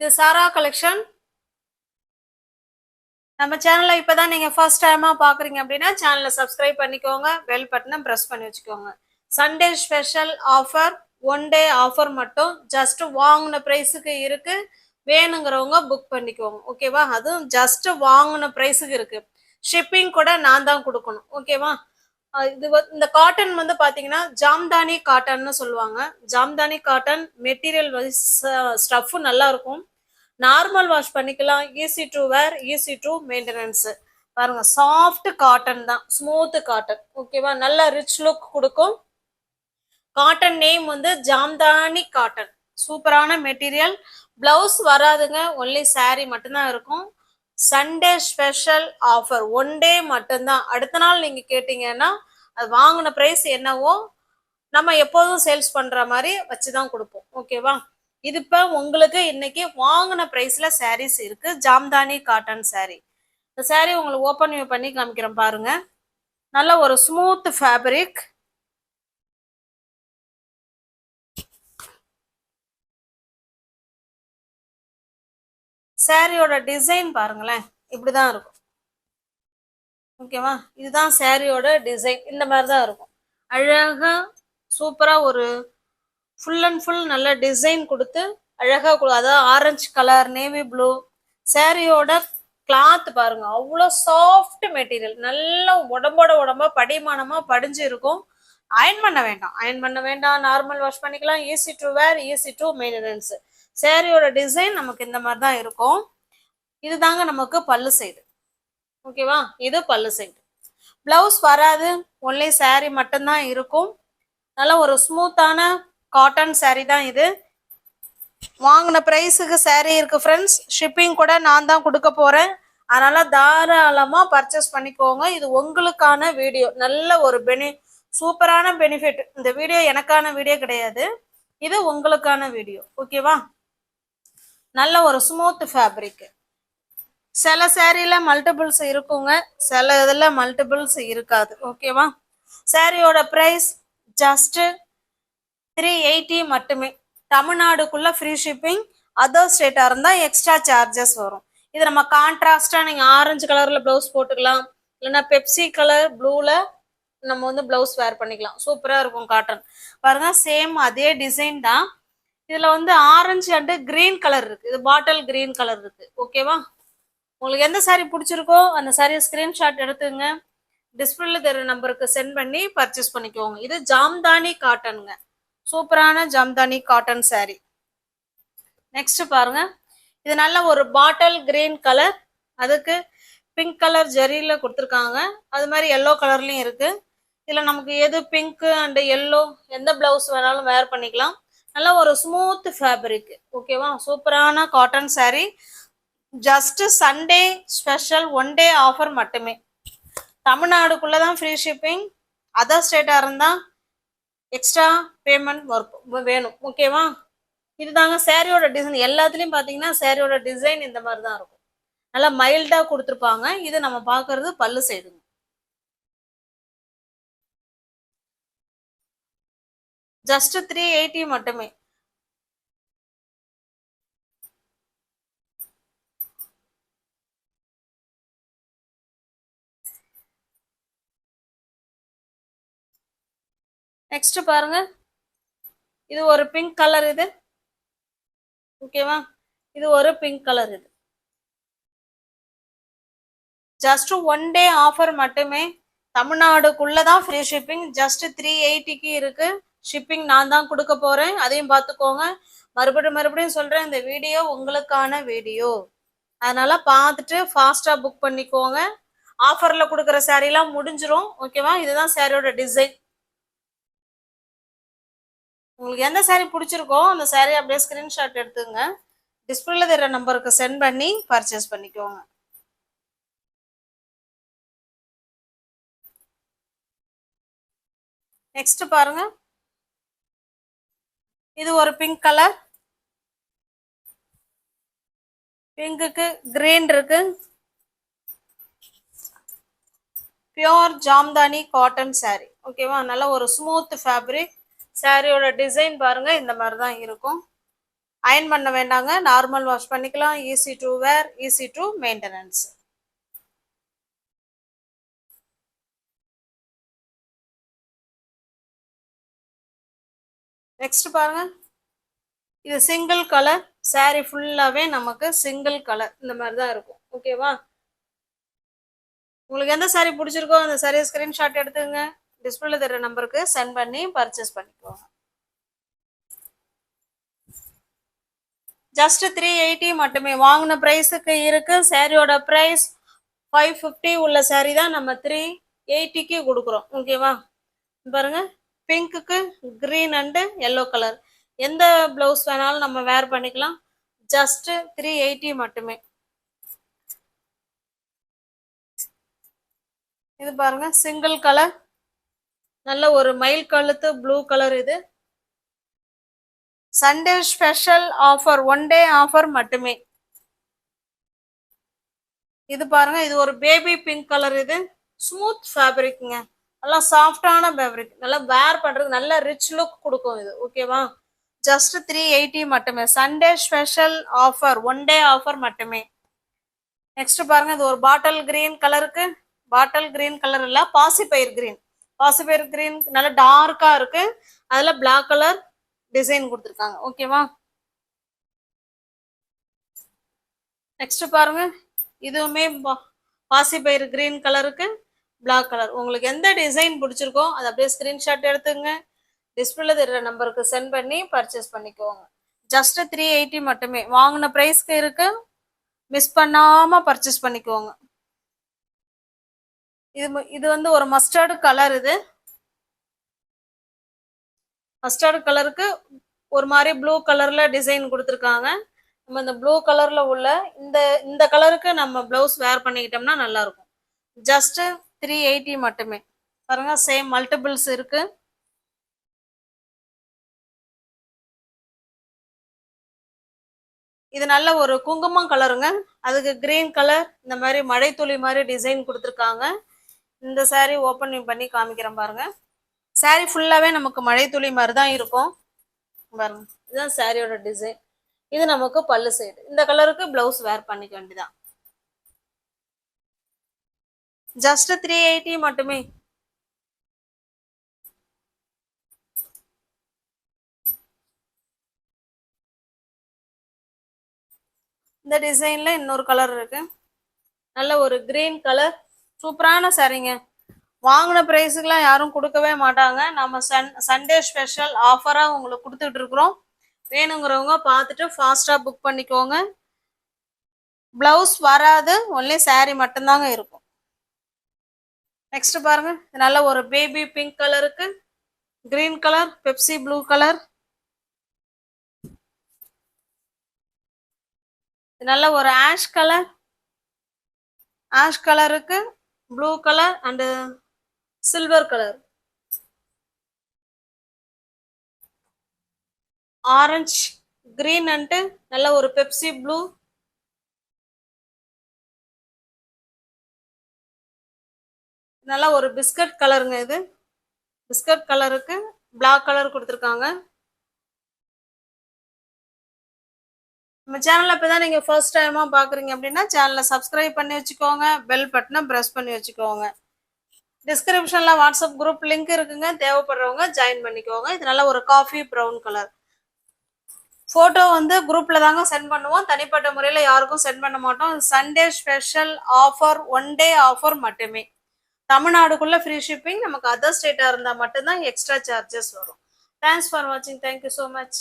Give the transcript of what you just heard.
இது சாரா கலெக்ஷன். நம்ம சேனலை இப்பதான் நீங்க ஃபர்ஸ்ட் டைமா பாக்குறீங்க அப்படின்னா சேனலை சப்ஸ்கிரைப் பண்ணிக்கோங்க, பெல் பட்டனை பிரஸ் பண்ணி வச்சுக்கோங்க. Sunday special offer, one day offer மட்டும் ஜஸ்ட் வாங்கின பிரைஸுக்கு இருக்கு. வேணுங்கிறவங்க புக் பண்ணிக்கோங்க, ஓகேவா? அதுவும் ஜஸ்ட் வாங்கின பிரைஸுக்கு இருக்கு. ஷிப்பிங் கூட நான் தான் கொடுக்கணும், ஓகேவா? இது இந்த காட்டன் வந்து பாத்தீங்கன்னா ஜாம்தானி காட்டன்னு சொல்லுவாங்க. ஜாம்தானி காட்டன் மெட்டீரியல் ஸ்டஃப் நல்லா இருக்கும். நார்மல் வாஷ் பண்ணிக்கலாம், easy to wear, easy to maintenance. பாருங்க, சாஃப்ட் காட்டன் தான், ஸ்மூத் காட்டன், ஓகேவா? நல்ல ரிச் லுக் கொடுக்கும். காட்டன் நேம் வந்து ஜாம்தானி காட்டன். சூப்பரான மெட்டீரியல். பிளவுஸ் வராதுங்க, ஒன்லி சாரி மட்டும்தான் இருக்கும். Sunday special offer, one day மட்டும்தான். அடுத்த நாள் நீங்க கேட்டீங்கன்னா அது வாங்கின பிரைஸ் என்னவோ நம்ம எப்போதும் சேல்ஸ் பண்ற மாதிரி வச்சுதான் கொடுப்போம், ஓகேவா? இது இப்ப உங்களுக்கு இன்னைக்கு வாங்கின பிரைஸ்ல சாரீஸ் இருக்கு. Jamdani cotton sorry. இந்த சாரி உங்களுக்கு ஓபன் பண்ணி காமிக்கிறேன் பாருங்க. நல்ல ஒரு ஸ்மூத் ஃபேப்ரிக். சாரியோட டிசைன் பாருங்களேன், இப்படிதான் இருக்கும், ஓகேவா? இதுதான் சாரியோட டிசைன். இந்த மாதிரிதான் இருக்கும். அழகா சூப்பரா ஒரு ஃபுல் அண்ட் ஃபுல் நல்ல டிசைன் கொடுத்து அழகா அதாவது ஆரஞ்சு கலர், நேவி ப்ளூ. சாரியோட கிளாத் பாருங்க, அவ்வளோ சாஃப்ட் மெட்டீரியல். நல்ல உடம்பா படிமானமா படிஞ்சு இருக்கும். அயன் பண்ண வேண்டாம், அயன் பண்ண வேண்டாம். நார்மல் வாஷ் பண்ணிக்கலாம். Easy to wear, easy to maintenance. சாரியோட டிசைன் நமக்கு இந்த மாதிரி தான் இருக்கும். இதுதாங்க நமக்கு பல்லு சைடு, ஓகேவா? இது பல்லு சைடு. பிளவுஸ் வராது, ஒன்லி சாரி மட்டும்தான் இருக்கும். நல்ல ஒரு ஸ்மூத்தான காட்டன் சாரி தான் இது. வாங்கின பிரைஸுக்கு சாரி இருக்கு ஃப்ரெண்ட்ஸ். ஷிப்பிங் கூட நான் தான் கொடுக்க போறேன். அதனால தாராளமா பர்ச்சேஸ் பண்ணிக்கோங்க. இது உங்களுக்கான வீடியோ. நல்ல ஒரு சூப்பரான பெனிஃபிட். இந்த வீடியோ எனக்கான வீடியோ கிடையாது, இது உங்களுக்கான வீடியோ, ஓகேவா? நல்ல ஒரு ஸ்மூத் ஃபேப்ரிக். சில சாரியில மல்டிபிள்ஸ் இருக்குங்க, சில இதுல மல்டிபிள்ஸ் இருக்காது, ஓகேவா? சாரியோட பிரைஸ் ஜஸ்ட் 380 மட்டுமே. தமிழ்நாடுக்குள்ள ஃப்ரீ ஷிப்பிங். அதர் ஸ்டேட்டா இருந்தா எக்ஸ்ட்ரா சார்ஜஸ் வரும். இது நம்ம கான்ட்ராஸ்டா நீங்க ஆரஞ்சு கலர்ல பிளவுஸ் போட்டுக்கலாம், இல்லைன்னா பெப்சி கலர் ப்ளூல நம்ம வந்து பிளவுஸ் வேர் பண்ணிக்கலாம். சூப்பரா இருக்கும் காட்டன். பாருங்க, சேம் அதே டிசைன் தான். இதுல வந்து ஆரஞ்சு அண்ட் கிரீன் கலர் இருக்கு, இது பாட்டில் கிரீன் கலர் இருக்கு, ஓகேவா? உங்களுக்கு எந்த சாரி பிடிச்சிருக்கோ அந்த சாரியை ஸ்கிரீன்ஷாட் எடுத்துங்க, டிஸ்பிளேல தெரிய நம்பருக்கு சென்ட் பண்ணி பர்ச்சேஸ் பண்ணிக்கோங்க. இது ஜாம்தானி காட்டனுங்க, சூப்பரான ஜாம்தானி காட்டன் சாரி. நெக்ஸ்ட் பாருங்க, இது நல்ல ஒரு பாட்டில் கிரீன் கலர், அதுக்கு பிங்க் கலர் ஜரியில கொடுத்துருக்காங்க. அது மாதிரி எல்லோ கலர்லயும் இருக்கு. இதுல நமக்கு எது பிங்க் அண்ட் எல்லோ எந்த பிளவுஸ் வேணாலும் வேர் பண்ணிக்கலாம். நல்ல ஒரு ஸ்மூத் ஃபேப்ரிக், ஓகேவா? சூப்பரான cotton sorry. Just Sunday special one day offer மட்டுமே. தமிழ்நாடுக்குள்ளதான் ஃப்ரீ ஷிப்பிங். அதர் ஸ்டேட்டா இருந்தா எக்ஸ்ட்ரா பேமெண்ட் வேணும், ஓகேவா? இதுதாங்க சாரியோட டிசைன். எல்லாத்துலயும் பாத்தீங்கன்னா சாரியோட டிசைன் இந்த மாதிரி தான் இருக்கும். நல்லா மைல்டா கொடுத்துருப்பாங்க. இது நம்ம பாக்குறது பல்லு சைடுங்க. ஜஸ்ட் 380 மட்டுமே. நெக்ஸ்ட் பாருங்க, இது ஒரு பிங்க் கலர், இது ஓகேவா? இது ஒரு பிங்க் கலர். இது ஜஸ்ட் ஒன் டே ஆஃபர் மட்டுமே. தமிழ்நாடுக்குள்ளதான் ஃப்ரீ ஷிப்பிங். ஜஸ்ட் 380க்கு இருக்கு. ஷிப்பிங் நான் தான் கொடுக்க போறேன், அதையும் பார்த்துக்கோங்க. மறுபடியும் சொல்றேன், இந்த வீடியோ உங்களுக்கான வீடியோ. அதனால பார்த்துட்டு ஃபாஸ்டா புக் பண்ணிக்கோங்க. ஆஃபர்ல கொடுக்குற சாரீலாம் முடிஞ்சிரும், ஓகேவா? இதுதான் சாரியோட டிசைன். உங்களுக்கு எந்த சாரி பிடிச்சிருக்கோ அந்த சாரி அப்படியே ஸ்கிரீன்ஷாட் எடுத்துங்க, டிஸ்பிளேல தெரிய நம்பருக்கு சென்ட் பண்ணி பர்ச்சேஸ் பண்ணிக்கோங்க. நெக்ஸ்ட் பாருங்க, இது ஒரு பிங்க் கலர். பிங்குக்கு கிரீன் இருக்கு. பியோர் ஜாம்தானி காட்டன் சாரி, ஓகேவா? நல்ல ஒரு ஸ்மூத் ஃபேப்ரிக். சாரியோட டிசைன் பாருங்க, இந்த மாதிரி தான் இருக்கும். அயன் பண்ண வேண்டாங்க, நார்மல் வாஷ் பண்ணிக்கலாம். Easy to wear, easy to maintenance. Next பாருங்க, இது சிங்கிள் கலர் சாரி, ஃபுல்லாவே நமக்கு சிங்கிள் கலர் இந்த மாதிரி தான் இருக்கும். ஓகேவா? உங்களுக்கு எந்த சாரி பிடிச்சிருக்கோ அந்த சாரியை ஸ்கிரீன்ஷாட் எடுத்துங்க, டிஸ்பிளேல தர நம்பருக்கு சென்ட் பண்ணி பர்ச்சேஸ் பண்ணிக்கோங்க. ஜஸ்ட் 380 மட்டுமே வாங்கின பிரைஸுக்கு இருக்கு. சாரியோட பிரைஸ் 550 உள்ள சாரி தான் நம்ம 380க்கு கொடுக்குறோம். ஓகேவா? பாருங்க, பிங்க்குக்கு கிரீன் அண்டு எல்லோ கலர் எந்த பிளவுஸ் வேணாலும் நம்ம வேர் பண்ணிக்கலாம். ஜஸ்ட் 380 மட்டுமே. இது பாருங்க, சிங்கிள் கலர், நல்ல ஒரு மயில் கழுத்து ப்ளூ கலர். இது Sunday special offer, 1 day offer மட்டுமே. இது பாருங்க, இது ஒரு பேபி பிங்க் கலர். இது ஸ்மூத் ஃபேப்ரிக்ங்க, நல்லா சாஃப்டான ஃபேப்ரிக், நல்லா வேர் பண்றது நல்ல ரிச் லுக் கொடுக்கும் இது. ஓகேவா? ஜஸ்ட் 380 மட்டுமே. Sunday special offer, 1 day offer மட்டுமே. நெக்ஸ்ட் பாருங்க, இது ஒரு பாட்டில் கிரீன் கலருக்கு, பாட்டில் கிரீன் கலர் இல்ல, பாசிப்பயிர் கிரீன். பாசிப்பயிர் கிரீன் நல்ல டார்க்கா இருக்கு, அதுல பிளாக் கலர் டிசைன் கொடுத்துருக்காங்க. ஓகேவா? நெக்ஸ்ட் பாருங்க, இதுவுமே பாசிப்பயிர் கிரீன் கலருக்கு பிளாக் கலர். உங்களுக்கு எந்த டிசைன் பிடிச்சிருக்கோ அதை அப்படியே ஸ்கிரீன்ஷாட் எடுத்துங்க, டிஸ்பிளேல தெரியுற நம்பருக்கு சென்ட் பண்ணி பர்ச்சேஸ் பண்ணிக்கோங்க. ஜஸ்ட் 380 மட்டுமே. வாங்கின பிரைஸ்க்கு இருக்கு, மிஸ் பண்ணாம பர்ச்சேஸ் பண்ணிக்கோங்க. இது வந்து ஒரு மஸ்டர்டு கலர். இது மஸ்டர்டு கலருக்கு ஒரு மாதிரி ப்ளூ கலர்ல டிசைன் கொடுத்துருக்காங்க. நம்ம இந்த ப்ளூ கலர்ல உள்ள இந்த கலருக்கு நம்ம பிளவுஸ் வேர் பண்ணிக்கிட்டோம்னா நல்லா இருக்கும். ஜஸ்ட் 380 மட்டுமே. பாருங்க, சேம் மல்டிபிள்ஸ் இருக்கு. இது நல்ல ஒரு குங்குமம் கலருங்க, அதுக்கு கிரீன் கலர் இந்த மாதிரி மழை துளி மாதிரி டிசைன் கொடுத்துருக்காங்க. இந்த சாரி ஓப்பன் பண்ணி காமிக்கிறேன் பாருங்க. சாரி ஃபுல்லாவே நமக்கு மழை துளி மாதிரி தான் இருக்கும். பாருங்க, இதுதான் சாரியோட டிசைன். இது நமக்கு பல்லு சைடு. இந்த கலருக்கு பிளவுஸ் வேர் பண்ணிக்க வேண்டியதான். ஜஸ்ட் 380 மட்டுமே. இந்த டிசைன்ல இன்னொரு கலர் இருக்கு, நல்ல ஒரு கிரீன் கலர். சூப்பரான சாரிங்க. வாங்கின பிரைஸுக்கெல்லாம் யாரும் கொடுக்கவே மாட்டாங்க. நம்ம சண்டே ஸ்பெஷல் ஆஃபராக உங்களுக்கு கொடுத்துட்டு இருக்கிறோம். வேணுங்கிறவங்க பார்த்துட்டு ஃபாஸ்ட்டாக புக் பண்ணிக்கோங்க. பிளவுஸ் வராது, ஒன்லி சாரி மட்டும்தாங்க இருக்கும். நெக்ஸ்ட் பாருங்க, நல்ல ஒரு பேபி பிங்க் கலருக்கு green colour, Pepsi blue colour. நல்ல ஒரு ஆஷ் கலர், ஆஷ் கலருக்கு blue colour and silver colour, orange green and நல்ல ஒரு பெப்சி ப்ளூ, நல்ல ஒரு பிஸ்கட் கலருங்க. இது பிஸ்கட் கலருக்கு பிளாக் கலர் கொடுத்துருக்காங்க. நம்ம சேனலை இப்போ தான் நீங்கள் ஃபர்ஸ்ட் டைமாக பார்க்குறீங்க அப்படின்னா சேனலை சப்ஸ்கிரைப் பண்ணி வச்சுக்கோங்க, பெல் பட்டனை ப்ரெஸ் பண்ணி வச்சுக்கோங்க. டிஸ்கிரிப்ஷனில் வாட்ஸ்அப் குரூப் லிங்க் இருக்குங்க, தேவைப்படுறவங்க ஜாயின் பண்ணிக்கோங்க. இது நல்ல ஒரு காஃபி ப்ரௌன் கலர். ஃபோட்டோ வந்து குரூப்பில் தாங்க சென்ட் பண்ணுவோம், தனிப்பட்ட முறையில் யாருக்கும் சென்ட் பண்ண மாட்டோம். Sunday special offer, 1 day offer மட்டுமே. தமிழ்நாடுக்குள்ளே ஃப்ரீ ஷிப்பிங். நமக்கு அதர் ஸ்டேட்டாக இருந்தால் மட்டும்தான் எக்ஸ்ட்ரா சார்ஜஸ் வரும். தேங்க்ஸ் ஃபார் வாட்சிங். Thank you so much.